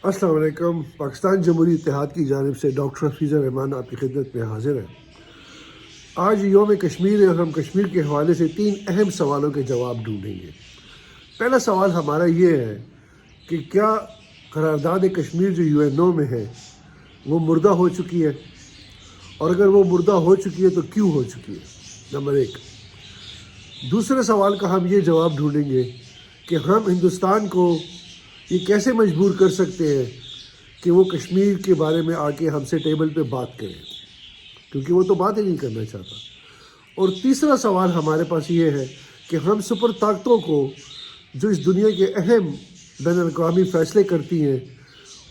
السلام علیکم۔ پاکستان جمہوری اتحاد کی جانب سے ڈاکٹر حفیظ الرحمان آپ کی خدمت میں حاضر ہیں۔ آج یوم کشمیر ہے اور ہم کشمیر کے حوالے سے 3 اہم سوالوں کے جواب ڈھونڈیں گے۔ پہلا سوال ہمارا یہ ہے کہ کیا قرارداد کشمیر جو UN میں ہے وہ مردہ ہو چکی ہے، اور اگر وہ مردہ ہو چکی ہے تو کیوں ہو چکی ہے، نمبر 1۔ دوسرے سوال کا ہم یہ جواب ڈھونڈیں گے کہ ہم ہندوستان کو یہ کیسے مجبور کر سکتے ہیں کہ وہ کشمیر کے بارے میں آ کے ہم سے ٹیبل پہ بات کریں، کیونکہ وہ تو بات ہی نہیں کرنا چاہتا۔ اور تیسرا سوال ہمارے پاس یہ ہے کہ ہم سپر طاقتوں کو جو اس دنیا کے اہم بین الاقوامی فیصلے کرتی ہیں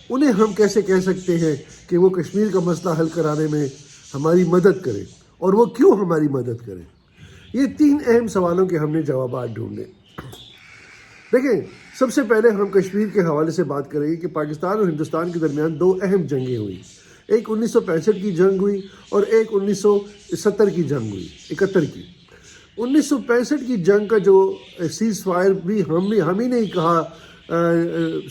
انہیں ہم کیسے کہہ سکتے ہیں کہ وہ کشمیر کا مسئلہ حل کرانے میں ہماری مدد کریں، اور وہ کیوں ہماری مدد کریں۔ یہ 3 اہم سوالوں کے ہم نے جوابات ڈھونڈے۔ دیکھیں، سب سے پہلے ہم کشمیر کے حوالے سے بات کریں گے کہ پاکستان اور ہندوستان کے درمیان 2 اہم جنگیں ہوئی، ایک 1965 کی جنگ ہوئی اور ایک 1970 کی جنگ ہوئی، 71 کی۔ 1965 کی جنگ کا جو سیز فائر بھی ہم ہی نہیں کہا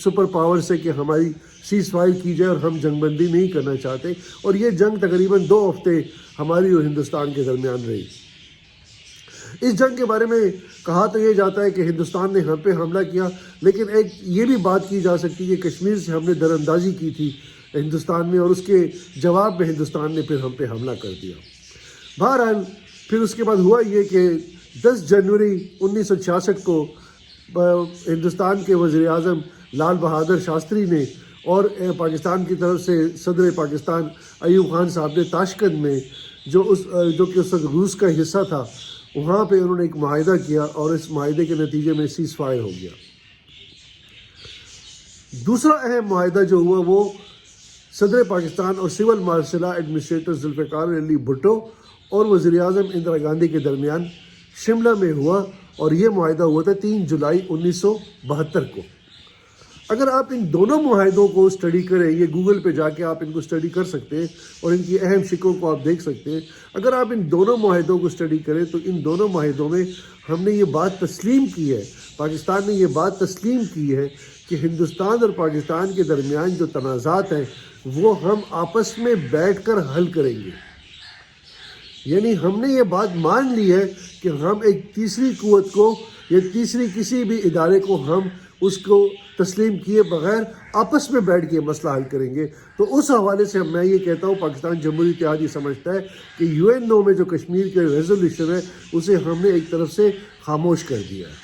سپر پاور سے کہ ہماری سیز فائر کی جائے اور ہم جنگ بندی نہیں کرنا چاہتے، اور یہ جنگ تقریباً 2 ہفتے ہماری اور ہندوستان کے درمیان رہی۔ اس جنگ کے بارے میں کہا تو یہ جاتا ہے کہ ہندوستان نے ہم پہ حملہ کیا، لیکن ایک یہ بھی بات کی جا سکتی ہے کہ کشمیر سے ہم نے در اندازی کی تھی ہندوستان میں، اور اس کے جواب میں ہندوستان نے پھر ہم پہ حملہ کر دیا۔ بہرحال پھر اس کے بعد ہوا یہ کہ 10 جنوری 1966 کو ہندوستان کے وزیر اعظم لال بہادر شاستری نے اور پاکستان کی طرف سے صدر پاکستان ایوب خان صاحب نے تاشقند میں جو کہ اس وقت روس کا حصہ تھا، وہاں پہ انہوں نے ایک معاہدہ کیا، اور اس معاہدے کے نتیجے میں سیز فائر ہو گیا۔ دوسرا اہم معاہدہ جو ہوا وہ صدر پاکستان اور civil martial administrator Zulfiqar Ali Bhutto اور وزیر اعظم اندرا گاندھی کے درمیان شملہ میں ہوا، اور یہ معاہدہ ہوا تھا 3 جولائی 1972 کو۔ اگر آپ ان دونوں معاہدوں کو اسٹڈی کریں، یہ گوگل پہ جا کے آپ ان کو اسٹڈی کر سکتے ہیں اور ان کی اہم شکوں کو آپ دیکھ سکتے ہیں۔ اگر آپ ان دونوں معاہدوں کو اسٹڈی کریں تو ان دونوں معاہدوں میں ہم نے یہ بات تسلیم کی ہے، پاکستان نے یہ بات تسلیم کی ہے کہ ہندوستان اور پاکستان کے درمیان جو تنازعات ہیں وہ ہم آپس میں بیٹھ کر حل کریں گے۔ یعنی ہم نے یہ بات مان لی ہے کہ ہم ایک تیسری قوت کو یا تیسری کسی بھی ادارے کو ہم اس کو تسلیم کیے بغیر آپس میں بیٹھ کے مسئلہ حل کریں گے۔ تو اس حوالے سے میں یہ کہتا ہوں پاکستان جمہوری اتحاد یہ سمجھتا ہے کہ UN میں جو کشمیر کے ریزولوشن ہے اسے ہم نے ایک طرف سے خاموش کر دیا ہے،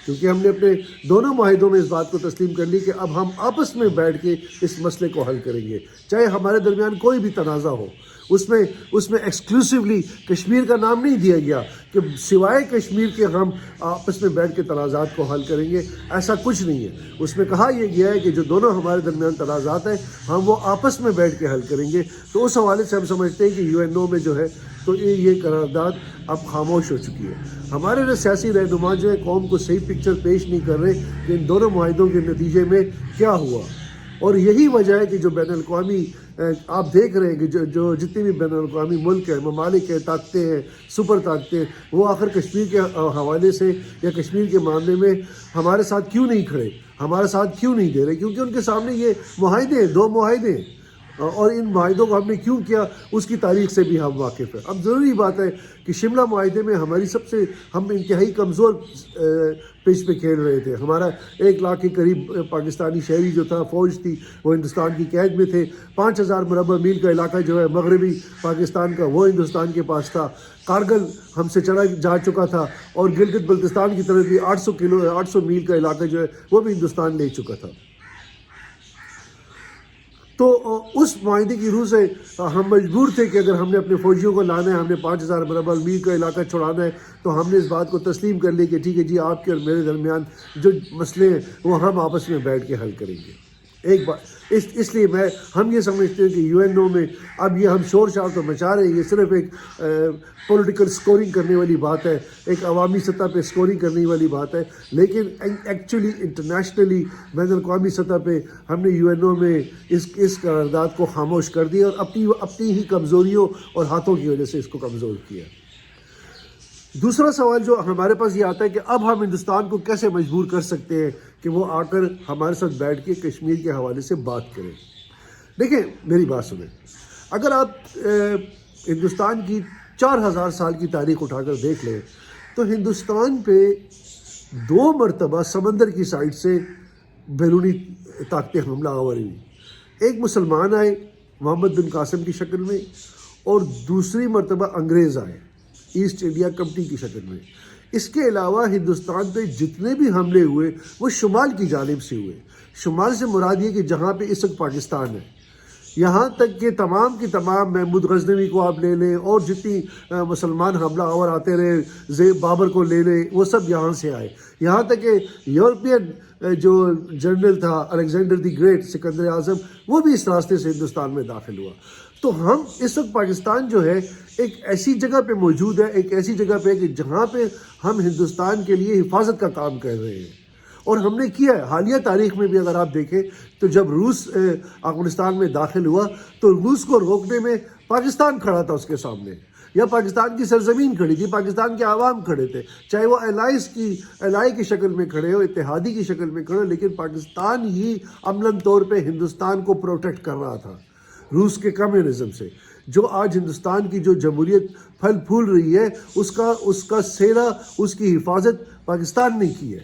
کیونکہ ہم نے اپنے دونوں معاہدوں میں اس بات کو تسلیم کر لی کہ اب ہم آپس میں بیٹھ کے اس مسئلے کو حل کریں گے، چاہے ہمارے درمیان کوئی بھی تنازع ہو۔ اس میں ایکسکلوسیولی کشمیر کا نام نہیں دیا گیا کہ سوائے کشمیر کے ہم آپس میں بیٹھ کے تنازعات کو حل کریں گے، ایسا کچھ نہیں ہے۔ اس میں کہا یہ گیا ہے کہ جو دونوں ہمارے درمیان تنازعات ہیں ہم وہ آپس میں بیٹھ کے حل کریں گے۔ تو اس حوالے سے ہم سمجھتے ہیں کہ UN میں جو ہے تو یہ قرارداد اب خاموش ہو چکی ہے۔ ہمارے جو سیاسی رہنما جو ہے قوم کو صحیح پکچر پیش نہیں کر رہے کہ ان دونوں معاہدوں کے نتیجے میں کیا ہوا، اور یہی وجہ ہے کہ جو بین الاقوامی آپ دیکھ رہے ہیں کہ جو جتنے بھی بین الاقوامی ملک ہیں، ممالک ہیں، طاقتیں ہیں، سپر طاقتیں، وہ آخر کشمیر کے حوالے سے یا کشمیر کے معاملے میں ہمارے ساتھ کیوں نہیں کھڑے، ہمارا ساتھ کیوں نہیں دے رہے، کیونکہ ان کے سامنے یہ معاہدے ہیں، 2 معاہدے ہیں، اور ان معاہدوں کو ہم نے کیوں کیا اس کی تاریخ سے بھی ہم واقف ہیں۔ اب ضروری بات ہے کہ شملہ معاہدے میں ہم انتہائی کمزور پچ پہ کھیل رہے تھے۔ ہمارا 1 لاکھ کے قریب پاکستانی شہری جو تھا، فوج تھی، وہ ہندوستان کی قید میں تھے۔ 5000 مربع میل کا علاقہ جو ہے مغربی پاکستان کا وہ ہندوستان کے پاس تھا۔ کارگل ہم سے چلا جا چکا تھا، اور گلگت بلتستان کی طرف بھی 800 میل کا علاقہ جو ہے وہ بھی ہندوستان لے چکا تھا۔ تو اس معاہدے کی روح سے ہم مجبور تھے کہ اگر ہم نے اپنے فوجیوں کو لانا ہے، ہم نے 5000 مربع میل کا علاقہ چھڑانا ہے، تو ہم نے اس بات کو تسلیم کر لی کہ ٹھیک ہے جی، آپ کے اور میرے درمیان جو مسئلے ہیں وہ ہم آپس میں بیٹھ کے حل کریں گے۔ ایک بات اس لیے ہم یہ سمجھتے ہیں کہ UN میں اب یہ ہم شور شار تو مچا رہے ہیں، یہ صرف ایک پولیٹیکل سکورنگ کرنے والی بات ہے، ایک عوامی سطح پہ سکورنگ کرنے والی بات ہے، لیکن ایکچولی انٹرنیشنلی بین الاقوامی سطح پہ ہم نے UN میں اس قرارداد کو خاموش کر دیا، اور اپنی ہی کمزوریوں اور ہاتھوں کی وجہ سے اس کو کمزور کیا۔ دوسرا سوال جو ہمارے پاس یہ آتا ہے کہ اب ہم ہندوستان کو کیسے مجبور کر سکتے ہیں کہ وہ آ کر ہمارے ساتھ بیٹھ کے کشمیر کے حوالے سے بات کریں. دیکھیں میری بات سنیں, اگر آپ ہندوستان کی 4000 سال کی تاریخ اٹھا کر دیکھ لیں تو ہندوستان پہ 2 مرتبہ سمندر کی سائڈ سے بیرونی طاقتیں حملہ آور ہوئی. ایک مسلمان آئے محمد بن قاسم کی شکل میں, اور دوسری مرتبہ انگریز آئے ایسٹ انڈیا کمپنی کی شکل میں. اس کے علاوہ ہندوستان پہ جتنے بھی حملے ہوئے وہ شمال کی جانب سے ہوئے. شمال سے مراد یہ کہ جہاں پہ اس وقت پاکستان ہے, یہاں تک کہ تمام کی تمام محمود غزنوی کو آپ لے لیں اور جتنی مسلمان حملہ آور آتے رہے, بابر کو لے لیں, وہ سب یہاں سے آئے. یہاں تک کہ یورپین جو جنرل تھا الیگزینڈر دی گریٹ, سکندر اعظم, وہ بھی اس راستے سے ہندوستان میں داخل ہوا. تو ہم اس وقت پاکستان جو ہے ایک ایسی جگہ پہ موجود ہے, ایک ایسی جگہ پہ کہ جہاں پہ ہم ہندوستان کے لیے حفاظت کا کام کر رہے ہیں, اور ہم نے کیا ہے. حالیہ تاریخ میں بھی اگر آپ دیکھیں تو جب روس افغانستان میں داخل ہوا تو روس کو روکنے میں پاکستان کھڑا تھا اس کے سامنے, یا پاکستان کی سرزمین کھڑی تھی, پاکستان کے عوام کھڑے تھے, چاہے وہ الائی کی شکل میں کھڑے ہو, اتحادی کی شکل میں کھڑے ہو, لیکن پاکستان ہی عملاً طور پہ ہندوستان کو پروٹیکٹ کر رہا تھا روس کے کمیونزم سے. جو آج ہندوستان کی جو جمہوریت پھل پھول رہی ہے اس کا سہرا, اس کی حفاظت پاکستان نے کی ہے.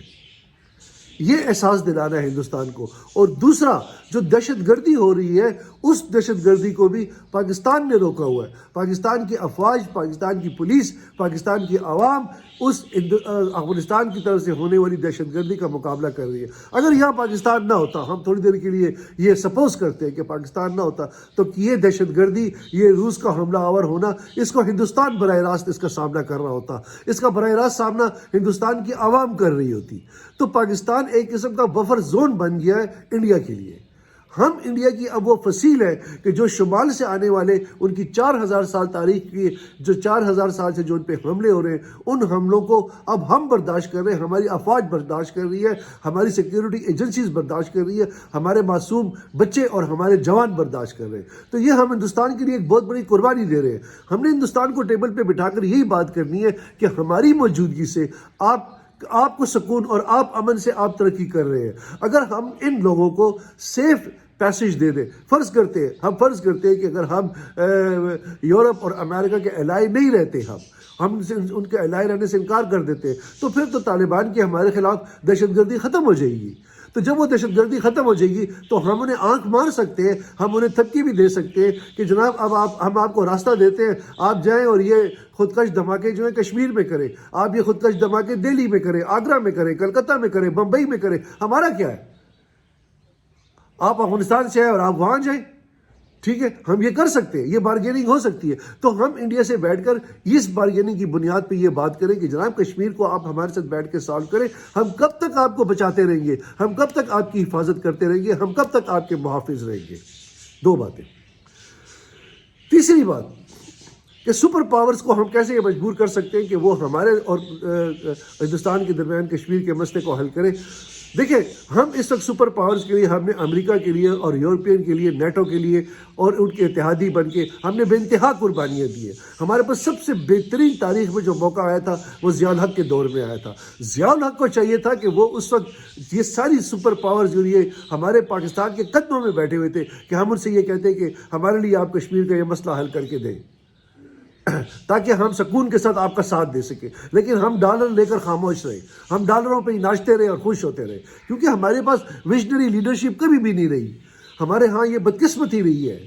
یہ احساس دلانا ہے ہندوستان کو. اور دوسرا جو دہشت گردی ہو رہی ہے اس دہشت گردی کو بھی پاکستان نے روکا ہوا ہے. پاکستان کی افواج, پاکستان کی پولیس, پاکستان کی عوام اس افغانستان کی طرف سے ہونے والی دہشت گردی کا مقابلہ کر رہی ہے. اگر یہاں پاکستان نہ ہوتا, ہم تھوڑی دیر کے لیے یہ سپوز کرتے ہیں کہ پاکستان نہ ہوتا, تو یہ دہشت گردی, یہ روس کا حملہ آور ہونا, اس کو ہندوستان براہ راست اس کا سامنا کر رہا ہوتا, اس کا براہ راست سامنا ہندوستان کی عوام کر رہی ہوتی. تو پاکستان ایک قسم کا بفر زون بن گیا ہے انڈیا کے لیے. ہم انڈیا کی اب وہ فصیل ہے کہ جو شمال سے آنے والے ان کی 4000 سال تاریخ کی جو 4000 سال سے جو ان پہ حملے ہو رہے ہیں, ان حملوں کو اب ہم برداشت کر رہے ہیں, ہماری افواج برداشت کر رہی ہے, ہماری سیکیورٹی ایجنسیز برداشت کر رہی ہے, ہمارے معصوم بچے اور ہمارے جوان برداشت کر رہے ہیں. تو یہ ہم ہندوستان کے لیے ایک بہت بڑی قربانی دے رہے ہیں. ہم نے ہندوستان کو ٹیبل پہ بٹھا کر یہی بات کرنی ہے کہ ہماری موجودگی سے آپ کو سکون اور آپ امن سے آپ ترقی کر رہے ہیں. اگر ہم ان لوگوں کو سیف پیسج دے دیں, فرض کرتے ہیں کہ اگر ہم یورپ اور امریکہ کے الائی نہیں رہتے, ہم ان کے الائی رہنے سے انکار کر دیتے, تو پھر تو طالبان کی ہمارے خلاف دہشت گردی ختم ہو جائے گی. تو جب وہ دہشت گردی ختم ہو جائے گی تو ہم انہیں آنکھ مار سکتے ہیں, ہم انہیں تھپکی بھی دے سکتے ہیں کہ جناب اب ہم آپ کو راستہ دیتے ہیں, آپ جائیں اور یہ خودکش دھماکے جو ہیں کشمیر میں کریں, آپ یہ خودکش دھماکے دہلی میں کریں, آگرہ میں کریں, کلکتہ میں کریں, بمبئی میں کریں, ہمارا کیا ہے. آپ افغانستان سے آئے اور آپ وہاں جائیں, ٹھیک ہے, ہم یہ کر سکتے ہیں, یہ بارگیننگ ہو سکتی ہے. تو ہم انڈیا سے بیٹھ کر اس بارگیننگ کی بنیاد پہ یہ بات کریں کہ جناب کشمیر کو آپ ہمارے ساتھ بیٹھ کے سالو کریں. ہم کب تک آپ کو بچاتے رہیں گے, ہم کب تک آپ کی حفاظت کرتے رہیں گے, ہم کب تک آپ کے محافظ رہیں گے. 2 باتیں. تیسری بات کہ سپر پاورز کو ہم کیسے یہ مجبور کر سکتے ہیں کہ وہ ہمارے اور ہندوستان کے درمیان کشمیر کے مسئلے کو حل کریں. دیکھیں, ہم اس وقت سپر پاورز کے لیے ہم نے امریکہ کے لیے اور یورپین کے لیے, نیٹو کے لیے اور ان کے اتحادی بن کے ہم نے بے انتہا قربانیاں دی ہیں. ہمارے پاس سب سے بہترین تاریخ میں جو موقع آیا تھا وہ ضیاء الحق کے دور میں آیا تھا. ضیاء الحق کو چاہیے تھا کہ وہ اس وقت یہ ساری سپر پاورز جو یہ ہمارے پاکستان کے قدموں میں بیٹھے ہوئے تھے کہ ہم ان سے یہ کہتے ہیں کہ ہمارے لیے آپ کشمیر کا یہ مسئلہ حل کر کے دیں تاکہ ہم سکون کے ساتھ آپ کا ساتھ دے سکیں. لیکن ہم ڈالر لے کر خاموش رہے, ہم ڈالروں پہ ہی ناچتے رہے اور خوش ہوتے رہے, کیونکہ ہمارے پاس ویژنری لیڈرشپ کبھی بھی نہیں رہی. ہمارے ہاں یہ بدقسمتی رہی ہے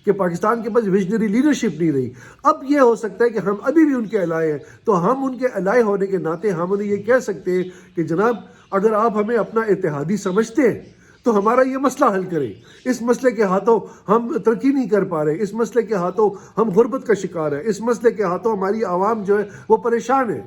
کہ پاکستان کے پاس ویژنری لیڈرشپ نہیں رہی. اب یہ ہو سکتا ہے کہ ہم ابھی بھی ان کے الائے ہیں, تو ہم ان کے الائے ہونے کے ناطے ہم انہیں یہ کہہ سکتے ہیں کہ جناب اگر آپ ہمیں اپنا اتحادی سمجھتے ہیں تو ہمارا یہ مسئلہ حل کریں. اس مسئلے کے ہاتھوں ہم ترقی نہیں کر پا رہے, اس مسئلے کے ہاتھوں ہم غربت کا شکار ہیں, اس مسئلے کے ہاتھوں ہماری عوام جو ہے وہ پریشان ہے.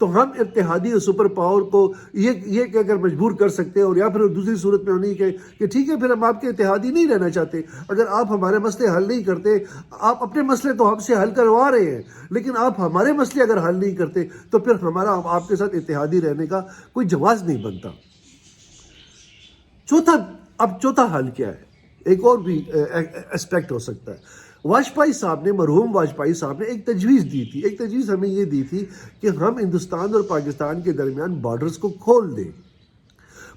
تو ہم اتحادی اور سپر پاور کو یہ کہہ کر مجبور کر سکتے ہیں, اور یا پھر دوسری صورت میں انہیں کہ ٹھیک ہے پھر ہم آپ کے اتحادی نہیں رہنا چاہتے, اگر آپ ہمارے مسئلے حل نہیں کرتے, آپ اپنے مسئلے تو ہم سے حل کروا رہے ہیں لیکن آپ ہمارے مسئلے اگر حل نہیں کرتے تو پھر ہمارا آپ کے ساتھ اتحادی رہنے کا کوئی جواز نہیں بنتا. چوتھا حل کیا ہے, ایک اور بھی اسپیکٹ ہو سکتا ہے. واجپئی صاحب نے, مرحوم واجپئی صاحب نے ایک تجویز دی تھی. ایک تجویز ہمیں یہ دی تھی کہ ہم ہندوستان اور پاکستان کے درمیان بارڈرز کو کھول دیں.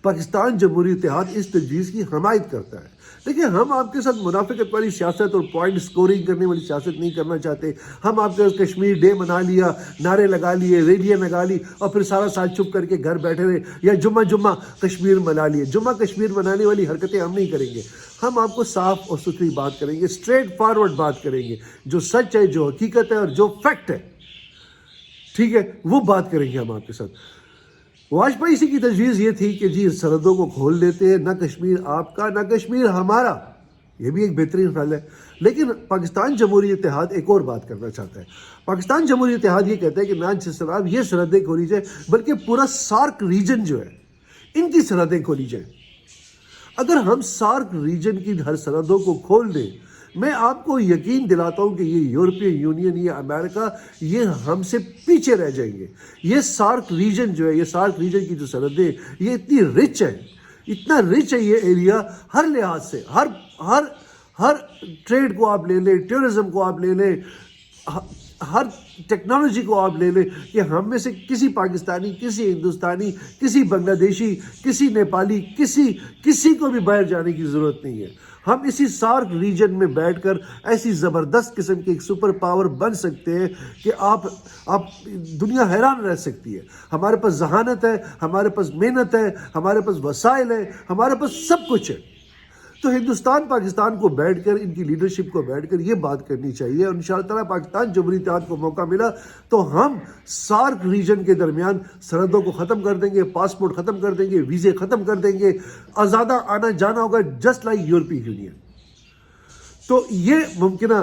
پاکستان جمہوری اتحاد اس تجویز کی حمایت کرتا ہے۔ دیکھیں ہم آپ کے ساتھ منافقت والی سیاست اور پوائنٹ سکورنگ کرنے والی سیاست نہیں کرنا چاہتے۔ ہم آپ کے کشمیر ڈے منا لیا، نعرے لگا لیے، ریلیاں لگا لی اور پھر سارا سال چپ کر کے گھر بیٹھے رہے، یا جمعہ کشمیر منا لیے۔ جمعہ کشمیر منانے والی حرکتیں ہم نہیں کریں گے۔ ہم آپ کو صاف اور ستھری بات کریں گے، اسٹریٹ فارورڈ بات کریں گے، جو سچ ہے، جو حقیقت ہے اور جو فیکٹ ہے، ٹھیک ہے، وہ بات کریں گے ہم آپ کے ساتھ۔ واجپئی جی کی تجویز یہ تھی کہ جی سرحدوں کو کھول دیتے ہیں، نہ کشمیر آپ کا نہ کشمیر ہمارا، یہ بھی ایک بہترین حل ہے۔ لیکن پاکستان جمہوری اتحاد ایک اور بات کرنا چاہتا ہے۔ پاکستان جمہوری اتحاد یہ کہتا ہے کہ نہ صرف یہ سرحدیں کھولی جائیں بلکہ پورا سارک ریجن جو ہے ان کی سرحدیں کھولی جائیں۔ اگر ہم سارک ریجن کی ہر سرحدوں کو کھول دیں، میں آپ کو یقین دلاتا ہوں کہ یہ یورپین یونین یا امریکہ یہ ہم سے پیچھے رہ جائیں گے۔ یہ سارک ریجن جو ہے، یہ سارک ریجن کی جو سرحدیں یہ اتنی رچ ہے، اتنا رچ ہے یہ ایریا ہر لحاظ سے، ہر ٹریڈ کو آپ لے لیں، ٹورزم کو آپ لے لیں، ہر ٹیکنالوجی کو آپ لے لیں، کہ ہم میں سے کسی پاکستانی، کسی ہندوستانی، کسی بنگلہ دیشی، کسی نیپالی، کسی کو بھی باہر جانے کی ضرورت نہیں ہے۔ ہم اسی سارک ریجن میں بیٹھ کر ایسی زبردست قسم کی ایک سپر پاور بن سکتے ہیں کہ آپ دنیا حیران رہ سکتی ہے۔ ہمارے پاس ذہانت ہے، ہمارے پاس محنت ہے، ہمارے پاس وسائل ہے، ہمارے پاس سب کچھ ہے۔ تو ہندوستان پاکستان کو بیٹھ کر، ان کی لیڈرشپ کو بیٹھ کر یہ بات کرنی چاہیے، اور انشاءاللہ تعالیٰ پاکستان جمہوری اتحاد کو موقع ملا تو ہم سارک ریجن کے درمیان سرحدوں کو ختم کر دیں گے، پاسپورٹ ختم کر دیں گے، ویزے ختم کر دیں گے، آزادہ آنا جانا ہوگا جسٹ لائک یورپی یونین۔ تو یہ ممکنہ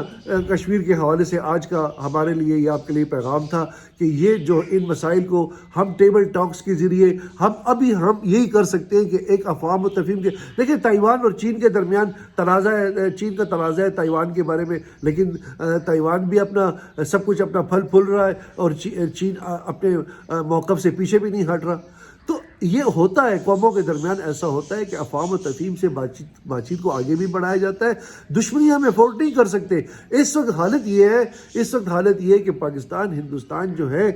کشمیر کے حوالے سے آج کا ہمارے لیے یہ آپ کے لیے پیغام تھا کہ یہ جو ان مسائل کو ہم ٹیبل ٹاکس کے ذریعے ہم یہی کر سکتے ہیں کہ ایک افہام و تفہیم کے، دیکھیں تائیوان اور چین کے درمیان تنازع ہے، چین کا تنازع ہے تائیوان کے بارے میں، لیکن تائیوان بھی اپنا سب کچھ اپنا پھل پھول رہا ہے اور چین اپنے موقف سے پیچھے بھی نہیں ہٹ رہا۔ تو یہ ہوتا ہے، قوموں کے درمیان ایسا ہوتا ہے کہ افہام و تفہیم سے بات چیت کو آگے بھی بڑھایا جاتا ہے۔ دشمنی ہم افورڈ نہیں کر سکتے۔ اس وقت حالت یہ ہے کہ پاکستان ہندوستان جو ہے،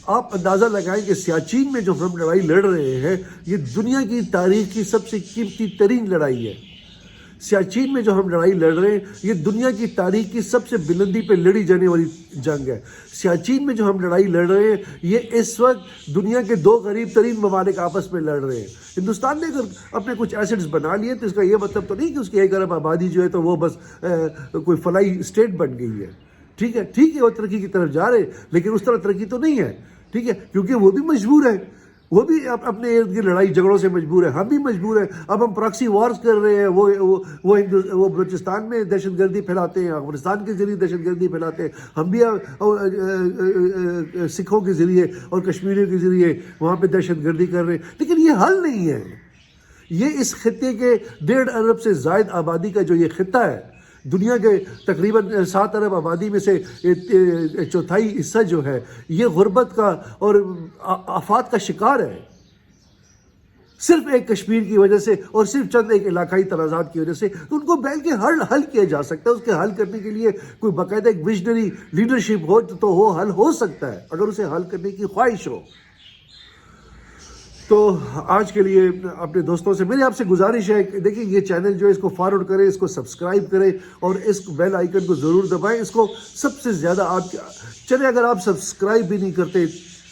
آپ اندازہ لگائیں کہ سیاچین میں جو ہم لڑائی لڑ رہے ہیں یہ دنیا کی تاریخ کی سب سے قیمتی ترین لڑائی ہے۔ سیاچین میں جو ہم لڑائی لڑ رہے ہیں یہ دنیا کی تاریخ کی سب سے بلندی پہ لڑی جانے والی جنگ ہے۔ سیاچین میں جو ہم لڑائی لڑ رہے ہیں یہ اس وقت دنیا کے دو غریب ترین ممالک آپس میں لڑ رہے ہیں۔ ہندوستان نے اگر اپنے کچھ ایسٹس بنا لیے تو اس کا یہ مطلب تو نہیں کہ اس کی 1 ارب آبادی جو ہے تو وہ بس کوئی فلاحی اسٹیٹ بن گئی ہے۔ ٹھیک ہے وہ ترقی کی طرف جا رہے ہیں، لیکن اس طرح ترقی تو نہیں ہے، ٹھیک ہے، کیونکہ وہ بھی مجبور ہے، وہ بھی اپنے ارد گرد لڑائی جھگڑوں سے مجبور ہے، ہم بھی مجبور ہیں۔ اب ہم پراکسی وارز کر رہے ہیں، وہ بلوچستان میں دہشت گردی پھیلاتے ہیں، افغانستان کے ذریعے دہشت گردی پھیلاتے ہیں، ہم بھی سکھوں کے ذریعے اور کشمیریوں کے ذریعے وہاں پہ دہشت گردی کر رہے ہیں، لیکن یہ حل نہیں ہے۔ یہ اس خطے کے 1.5 ارب سے زائد آبادی کا جو یہ خطہ ہے، دنیا کے تقریباً 7 ارب آبادی میں سے 1/4 حصہ جو ہے یہ غربت کا اور آفات کا شکار ہے، صرف ایک کشمیر کی وجہ سے اور صرف چند ایک علاقائی تنازعات کی وجہ سے۔ ان کو بیل کے حل کیا جا سکتا ہے، اس کے حل کرنے کے لیے کوئی باقاعدہ ایک ویژنری لیڈرشپ ہو تو وہ حل ہو سکتا ہے، اگر اسے حل کرنے کی خواہش ہو۔ تو آج کے لیے اپنے دوستوں سے میری آپ سے گزارش ہے کہ دیکھیں یہ چینل جو ہے اس کو فارورڈ کریں، اس کو سبسکرائب کریں اور اس بیل آئیکن کو ضرور دبائیں۔ اس کو سب سے زیادہ چلے اگر آپ سبسکرائب بھی نہیں کرتے،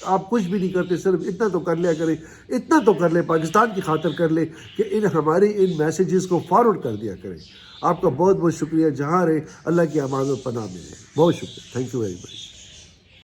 آپ کچھ بھی نہیں کرتے، صرف اتنا تو کر لیا کریں، اتنا تو کر لیں، پاکستان کی خاطر کر لیں کہ ہماری ان میسیجز کو فارورڈ کر دیا کریں۔ آپ کا بہت بہت شکریہ، جہاں رہے اللہ کی امان و پناہ میں رہے۔ بہت شکریہ، تھینک یو ویری مچ۔